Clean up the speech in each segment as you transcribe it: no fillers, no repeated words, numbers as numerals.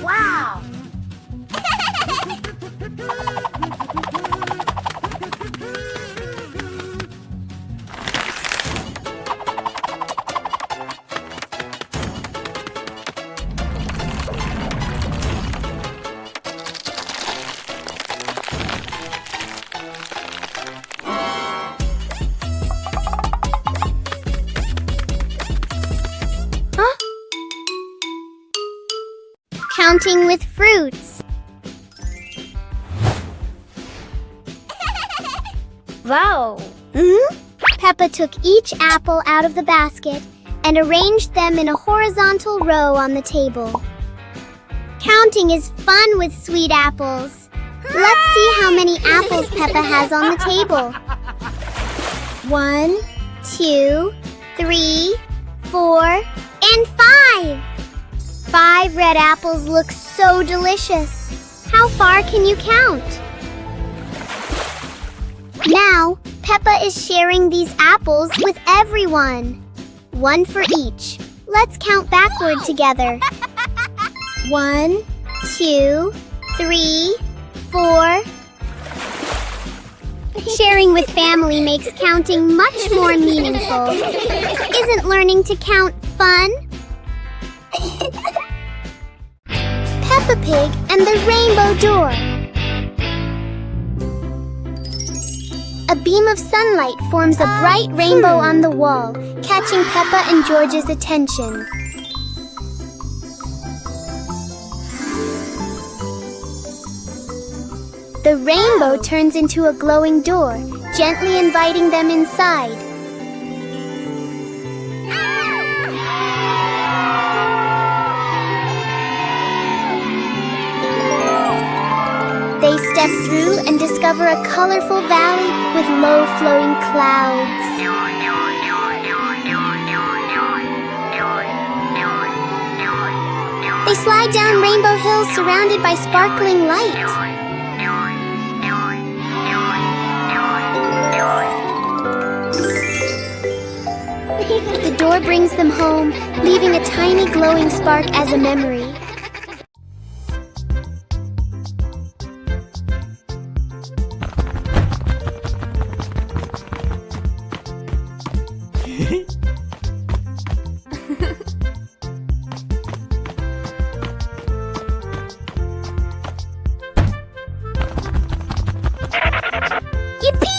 Wow! Counting with fruits. Wow! Peppa took each apple out of the basket and arranged them in a horizontal row on the table. Counting is fun with sweet apples. Let's see how many apples Peppa has on the table. 1, 2, 3, 4, and 5. 5 red apples look so delicious. How far can you count? Now, Peppa is sharing these apples with everyone. 1 for each. Let's count backward together. 1, 2, 3, 4. Sharing with family makes counting much more meaningful. Isn't learning to count fun? Peppa Pig and the Rainbow Door. A beam of sunlight forms a bright rainbow on the wall, catching Peppa and George's attention. The rainbow turns into a glowing door, gently inviting them inside. They step through and discover a colorful valley with low-flowing clouds. They slide down Rainbow Hill surrounded by sparkling light. The door brings them home, leaving a tiny glowing spark as a memory. Yippee!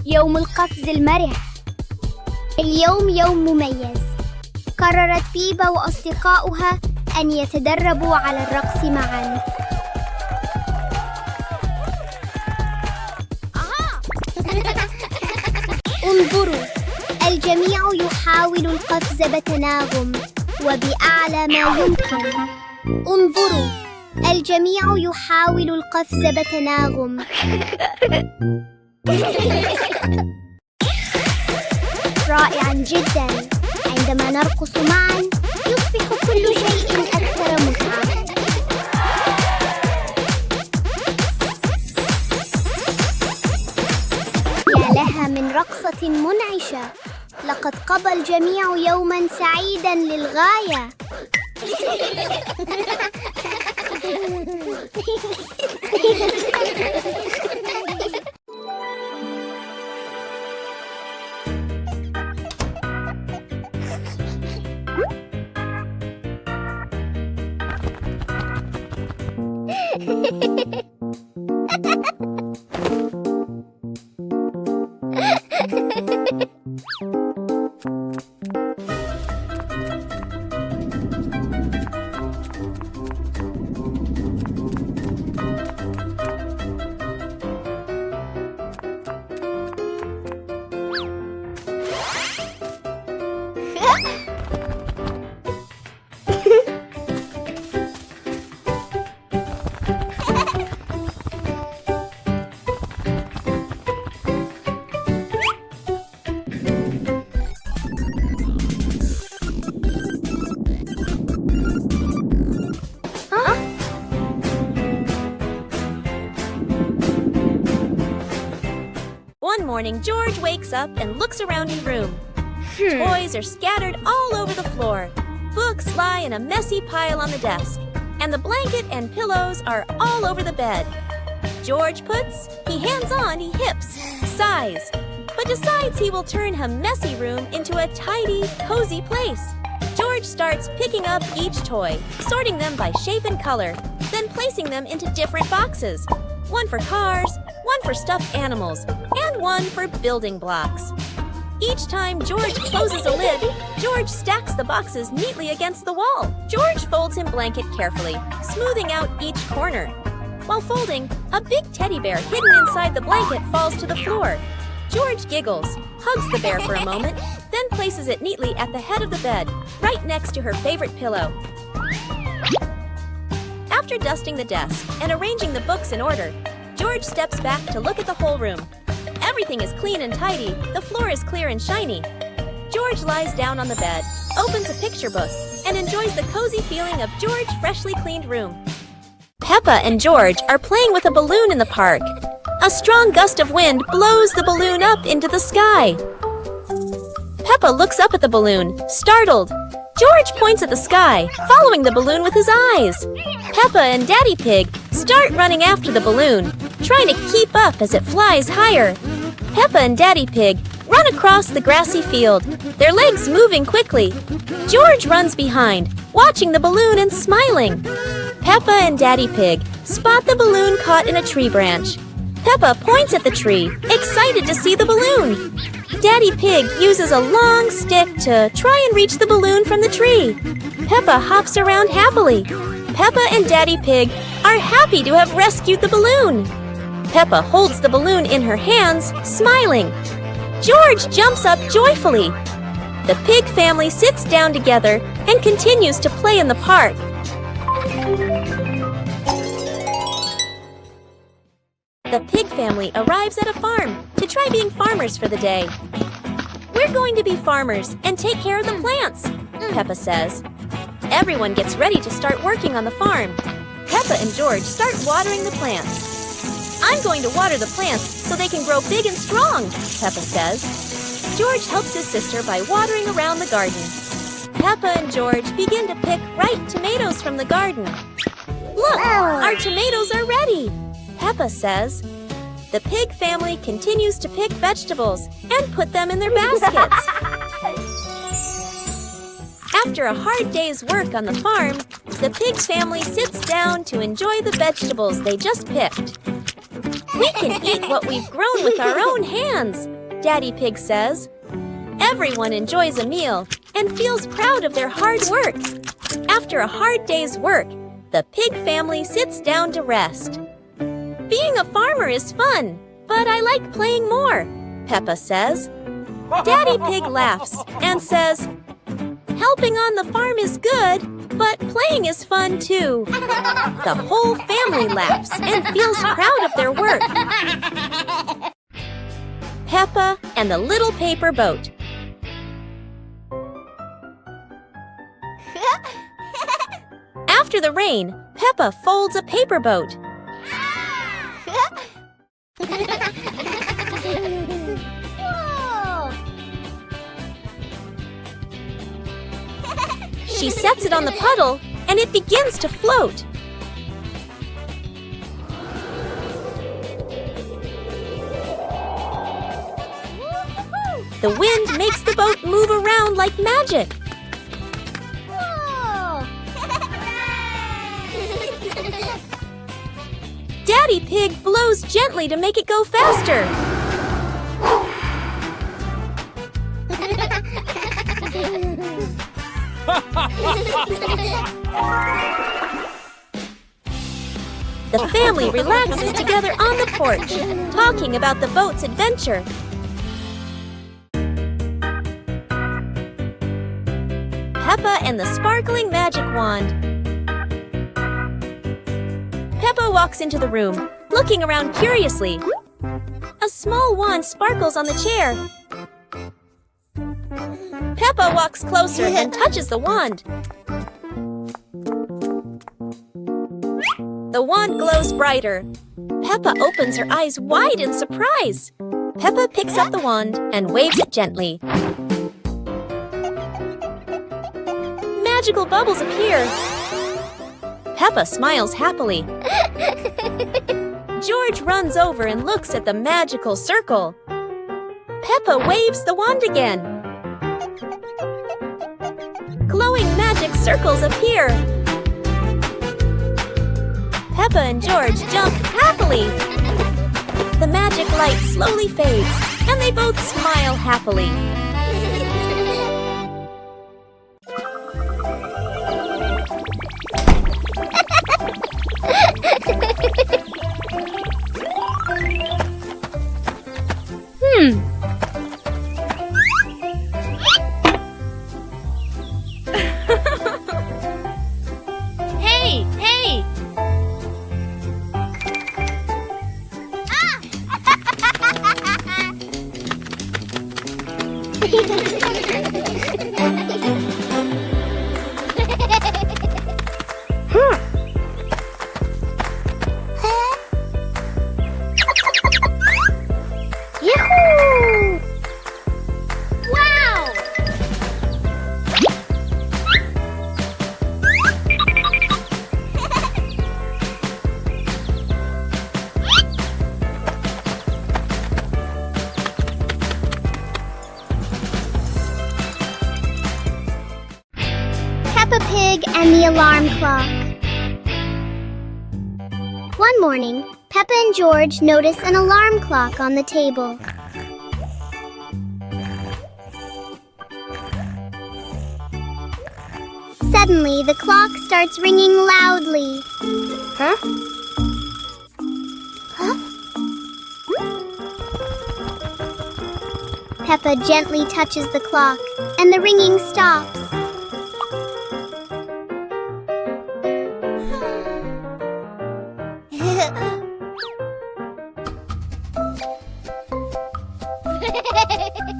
يوم القفز المرح. اليوم يوم مميز. قررت بيبا وأصدقاؤها أن يتدربوا على الرقص معاً. انظروا، الجميع يحاول القفز بتناغم، وبأعلى ما يمكن. انظروا، الجميع يحاول القفز بتناغم. رائعاً جداً. عندما نرقص معاً يصبح كل شيء أكثر متعة. يا لها من رقصة منعشة. لقد قضى الجميع يوماً سعيداً للغاية. One morning, George wakes up and looks around his room. Toys are scattered all over the floor. Books lie in a messy pile on the desk. And the blanket and pillows are all over the bed. George puts, he hands on, he hips, sighs, but decides he will turn a messy room into a tidy, cozy place. George starts picking up each toy, sorting them by shape and color, then placing them into different boxes. One for cars, one for stuffed animals, and one for building blocks. Each time George closes a lid, George stacks the boxes neatly against the wall. George folds his blanket carefully, smoothing out each corner. While folding, a big teddy bear hidden inside the blanket falls to the floor. George giggles, hugs the bear for a moment, then places it neatly at the head of the bed, right next to her favorite pillow. After dusting the desk and arranging the books in order, George steps back to look at the whole room. Everything is clean and tidy, the floor is clear and shiny. George lies down on the bed, opens a picture book, and enjoys the cozy feeling of George's freshly cleaned room. Peppa and George are playing with a balloon in the park. A strong gust of wind blows the balloon up into the sky. Peppa looks up at the balloon, startled. George points at the sky, following the balloon with his eyes. Peppa and Daddy Pig start running after the balloon, trying to keep up as it flies higher. Peppa and Daddy Pig run across the grassy field, their legs moving quickly. George runs behind, watching the balloon and smiling. Peppa and Daddy Pig spot the balloon caught in a tree branch. Peppa points at the tree, excited to see the balloon. Daddy Pig uses a long stick to try and reach the balloon from the tree. Peppa hops around happily. Peppa and Daddy Pig are happy to have rescued the balloon. Peppa holds the balloon in her hands, smiling. George jumps up joyfully. The pig family sits down together and continues to play in the park. The pig family arrives at a farm to try being farmers for the day. We're going to be farmers and take care of the plants, Peppa says. Everyone gets ready to start working on the farm. Peppa and George start watering the plants. I'm going to water the plants so they can grow big and strong, Peppa says. George helps his sister by watering around the garden. Peppa and George begin to pick ripe tomatoes from the garden. Look, our tomatoes are ready, Peppa says. The pig family continues to pick vegetables and put them in their baskets. After a hard day's work on the farm, the pig family sits down to enjoy the vegetables they just picked. We can eat what we've grown with our own hands, Daddy Pig says. Everyone enjoys a meal and feels proud of their hard work. After a hard day's work, the pig family sits down to rest. Being a farmer is fun, but I like playing more, Peppa says. Daddy Pig laughs and says, Helping on the farm is good, but playing is fun too. The whole family laughs and feels proud of their work. Peppa and the Little Paper Boat. After the rain, Peppa folds a paper boat. She sets it on the puddle, and it begins to float. The wind makes the boat move around like magic. Daddy Pig blows gently to make it go faster. The family relaxes together on the porch, talking about the boat's adventure. Peppa and the Sparkling Magic Wand. Peppa walks into the room, looking around curiously. A small wand sparkles on the chair. Peppa walks closer and touches the wand. The wand glows brighter. Peppa opens her eyes wide in surprise. Peppa picks up the wand and waves it gently. Magical bubbles appear. Peppa smiles happily. George runs over and looks at the magical circle. Peppa waves the wand again. Glowing magic circles appear. Peppa and George jump happily. The magic light slowly fades, and they both smile happily. Hey, hey! Yahoo! Wow! Peppa Pig and the Alarm Clock. One morning, Peppa and George notice an alarm clock on the table. Suddenly, the clock starts ringing loudly. Huh? Peppa gently touches the clock, and the ringing stops.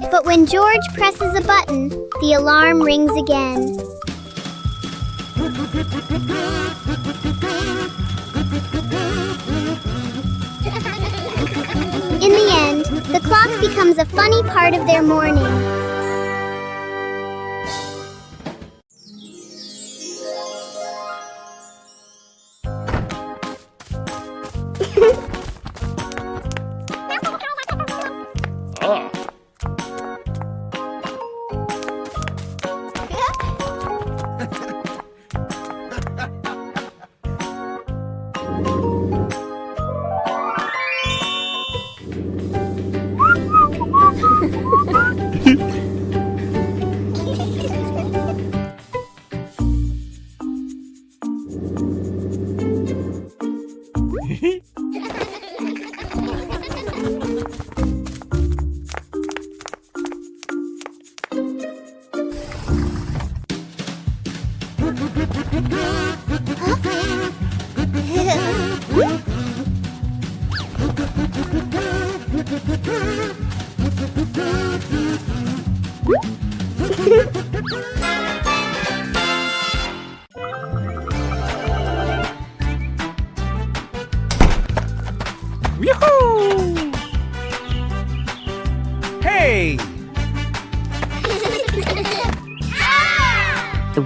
But when George presses a button, the alarm rings again. In the end, the clock becomes a funny part of their morning.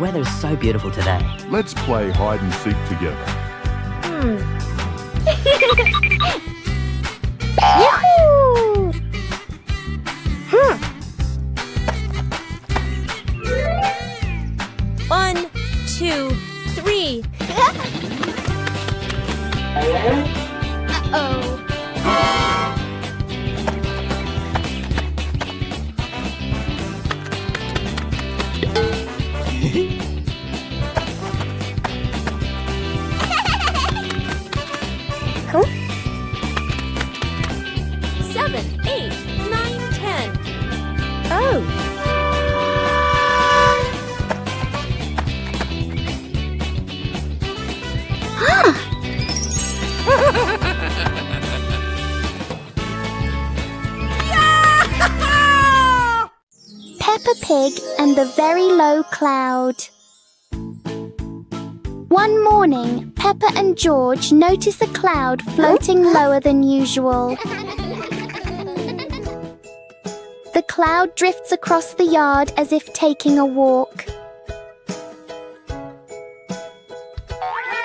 weather's so beautiful today. Let's play hide and seek together. Yahoo! 1, 2, 3. Uh-oh. Cool. 7, 8, 9, 10. Oh. Peppa Pig and the Very Low Cloud. One morning, Peppa and George notice a cloud floating lower than usual. The cloud drifts across the yard as if taking a walk.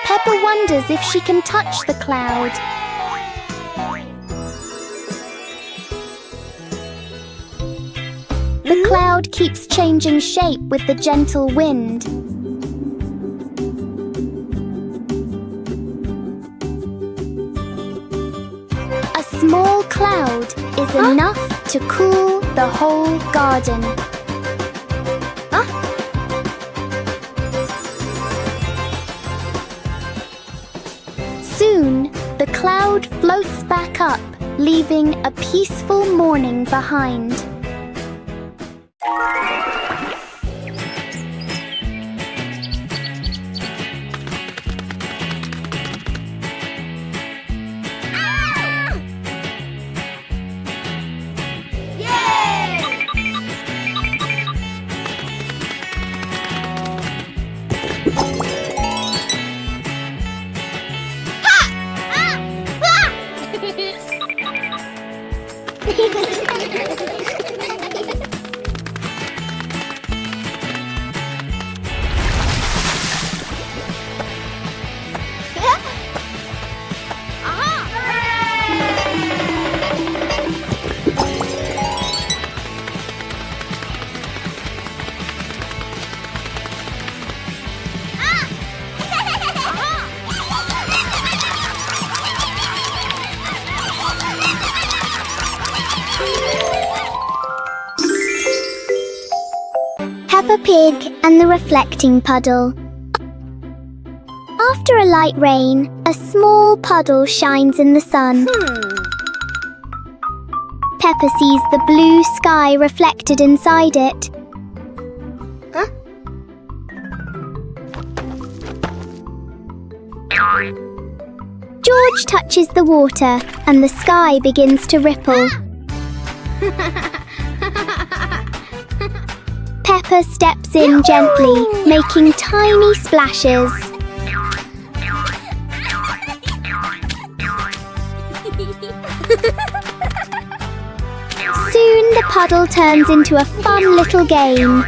Peppa wonders if she can touch the cloud. The cloud keeps changing shape with the gentle wind. A small cloud is enough to cool the whole garden. Soon, the cloud floats back up, leaving a peaceful morning behind. Peppa Pig and the Reflecting Puddle. After a light rain, a small puddle shines in the sun. Peppa sees the blue sky reflected inside it. George touches the water and the sky begins to ripple. Peppa steps in gently, making tiny splashes. Soon the puddle turns into a fun little game.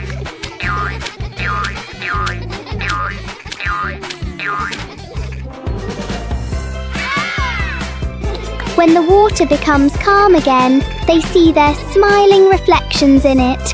When the water becomes calm again, they see their smiling reflections in it.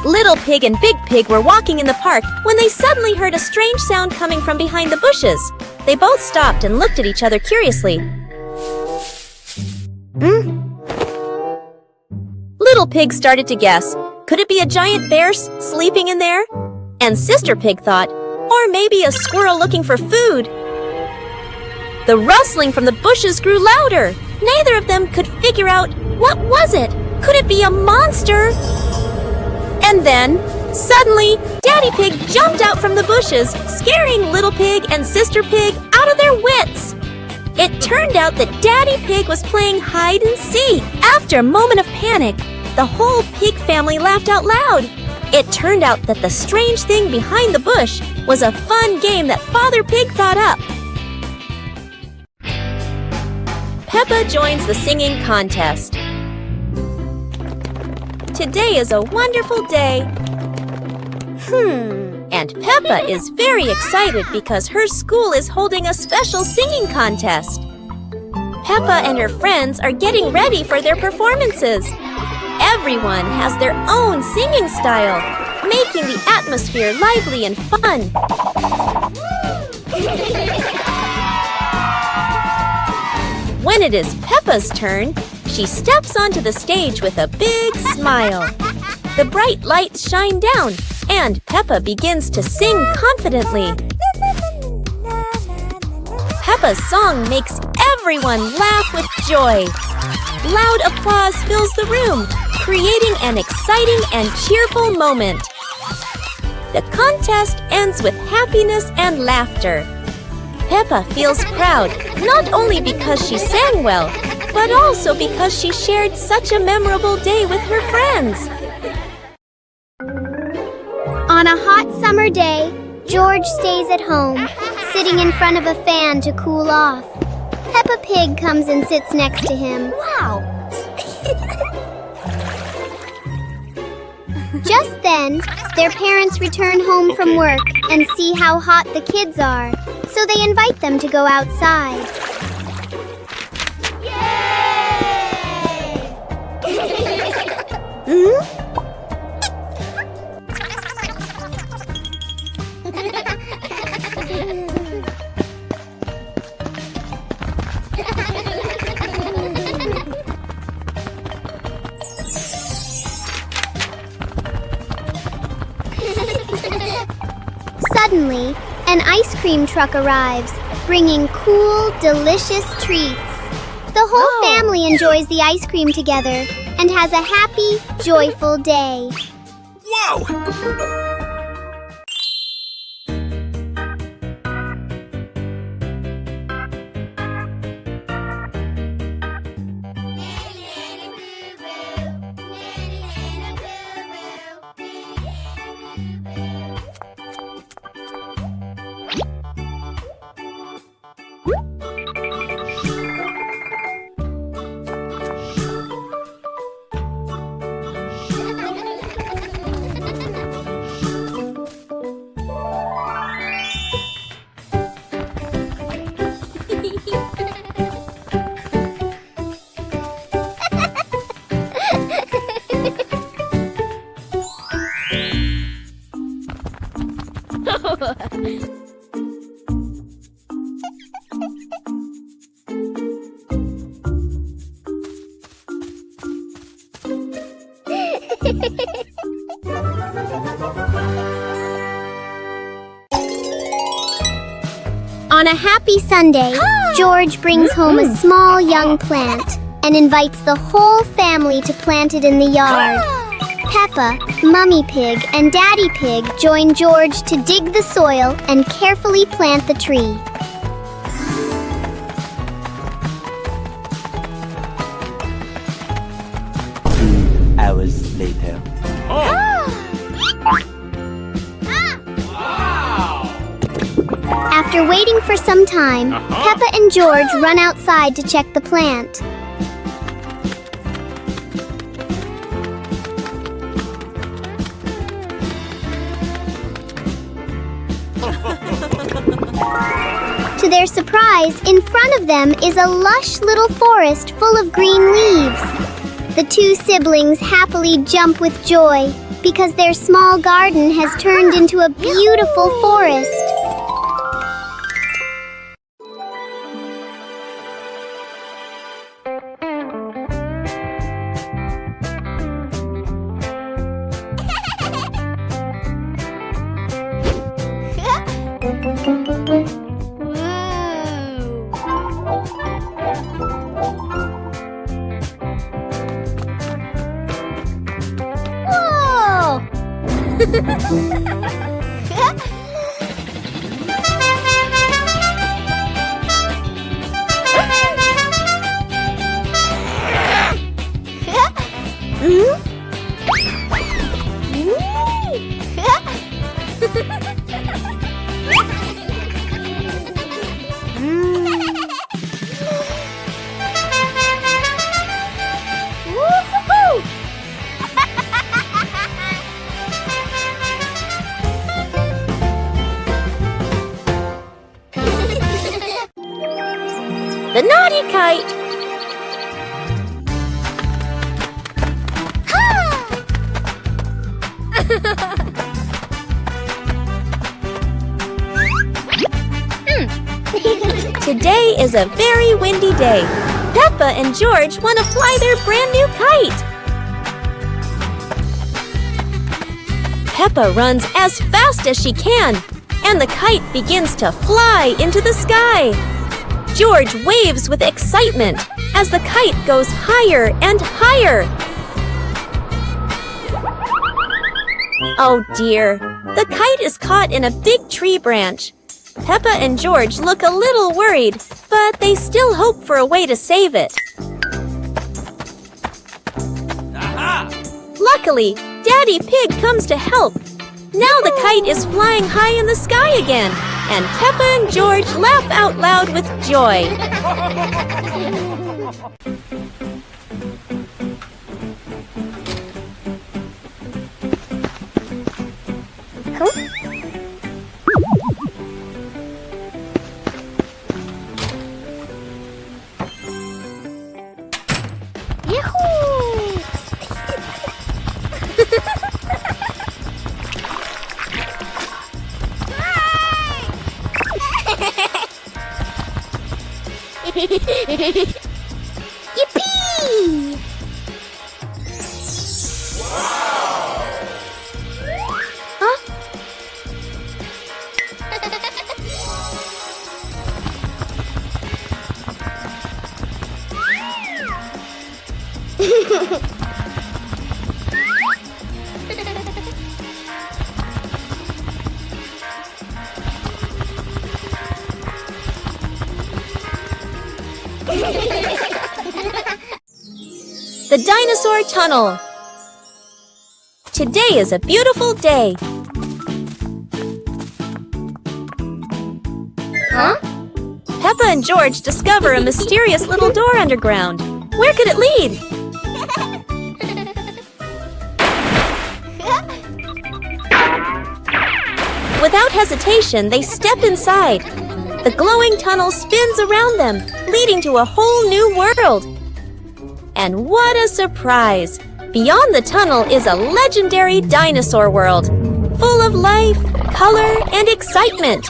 Little Pig and Big Pig were walking in the park when they suddenly heard a strange sound coming from behind the bushes. They both stopped and looked at each other curiously. Little Pig started to guess. Could it be a giant bear sleeping in there? And Sister Pig thought, or maybe a squirrel looking for food. The rustling from the bushes grew louder. Neither of them could figure out, what was it? Could it be a monster? And then, suddenly, Daddy Pig jumped out from the bushes, scaring Little Pig and Sister Pig out of their wits. It turned out that Daddy Pig was playing hide and seek. After a moment of panic, the whole pig family laughed out loud. It turned out that the strange thing behind the bush was a fun game that Father Pig thought up. Peppa joins the singing contest. Today is a wonderful day. And Peppa is very excited because her school is holding a special singing contest. Peppa and her friends are getting ready for their performances. Everyone has their own singing style, making the atmosphere lively and fun. When it is Peppa's turn, she steps onto the stage with a big smile. The bright lights shine down, and Peppa begins to sing confidently. Peppa's song makes everyone laugh with joy. Loud applause fills the room, creating an exciting and cheerful moment. The contest ends with happiness and laughter. Peppa feels proud, not only because she sang well, but also because she shared such a memorable day with her friends. On a hot summer day, George stays at home, sitting in front of a fan to cool off. Peppa Pig comes and sits next to him. Wow! Just then, their parents return home from work and see how hot the kids are, so they invite them to go outside. Suddenly, an ice cream truck arrives, bringing cool, delicious treats. The whole family enjoys the ice cream together and has a happy, joyful day. Whoa! On a happy Sunday, George brings home a small young plant and invites the whole family to plant it in the yard. Peppa, Mummy Pig, and Daddy Pig join George to dig the soil and carefully plant the tree. Hours later. After waiting for some time, Peppa and George run outside to check the plant. To To their surprise, in front of them is a lush little forest full of green leaves. The two siblings happily jump with joy because their small garden has turned into a beautiful forest. Whoa! Woo-hoo-hoo! The naughty kite. Today is a very windy day. Peppa and George want to fly their brand new kite. Peppa runs as fast as she can, and the kite begins to fly into the sky. George waves with excitement as the kite goes higher and higher. Oh dear, the kite is caught in a big tree branch. Peppa and George look a little worried, but they still hope for a way to save it. Aha! Luckily, Daddy Pig comes to help. Now the kite is flying high in the sky again, and Peppa and George laugh out loud with joy. Yippee! Huh? The Dinosaur Tunnel. Today is a beautiful day. Huh? Peppa and George discover a mysterious little door underground. Where could it lead? Without hesitation, they step inside. The glowing tunnel spins around them, leading to a whole new world. And what a surprise! Beyond the tunnel is a legendary dinosaur world, full of life, color, and excitement.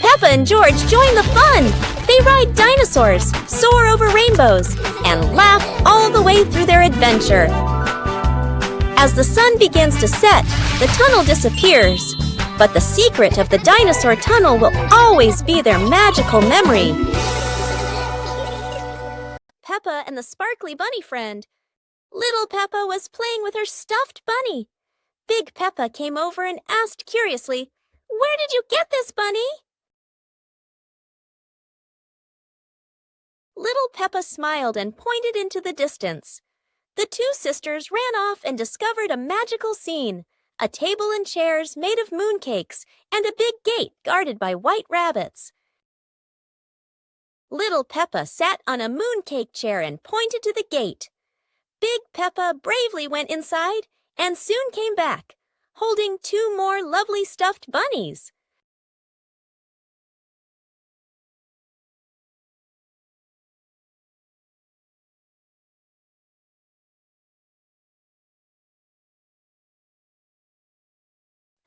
Peppa and George join the fun. They ride dinosaurs, soar over rainbows, and laugh all the way through their adventure. As the sun begins to set, the tunnel disappears. But the secret of the dinosaur tunnel will always be their magical memory. Peppa and the sparkly bunny friend. Little Peppa was playing with her stuffed bunny. Big Peppa came over and asked curiously, "Where did you get this, bunny?" Little Peppa smiled and pointed into the distance. The two sisters ran off and discovered a magical scene, a table and chairs made of mooncakes, and a big gate guarded by white rabbits. Little Peppa sat on a mooncake chair and pointed to the gate. Big Peppa bravely went inside and soon came back, holding two more lovely stuffed bunnies.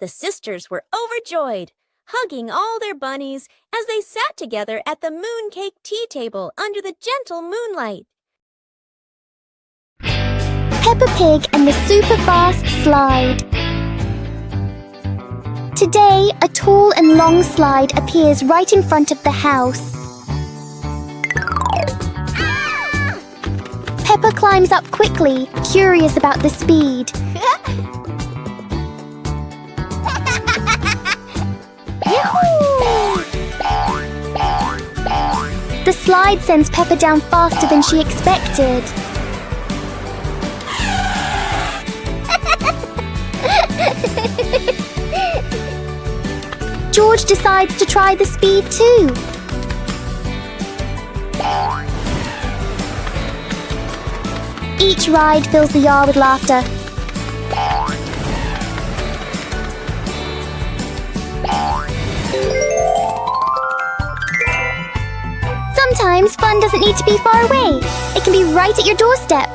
The sisters were overjoyed, hugging all their bunnies as they sat together at the mooncake tea table under the gentle moonlight. Peppa Pig and the super fast slide. Today, a tall and long slide appears right in front of the house. Peppa climbs up quickly, curious about the speed. The slide sends Peppa down faster than she expected. George decides to try the speed too. Each ride fills the yard with laughter. Sometimes fun doesn't need to be far away. It can be right at your doorstep.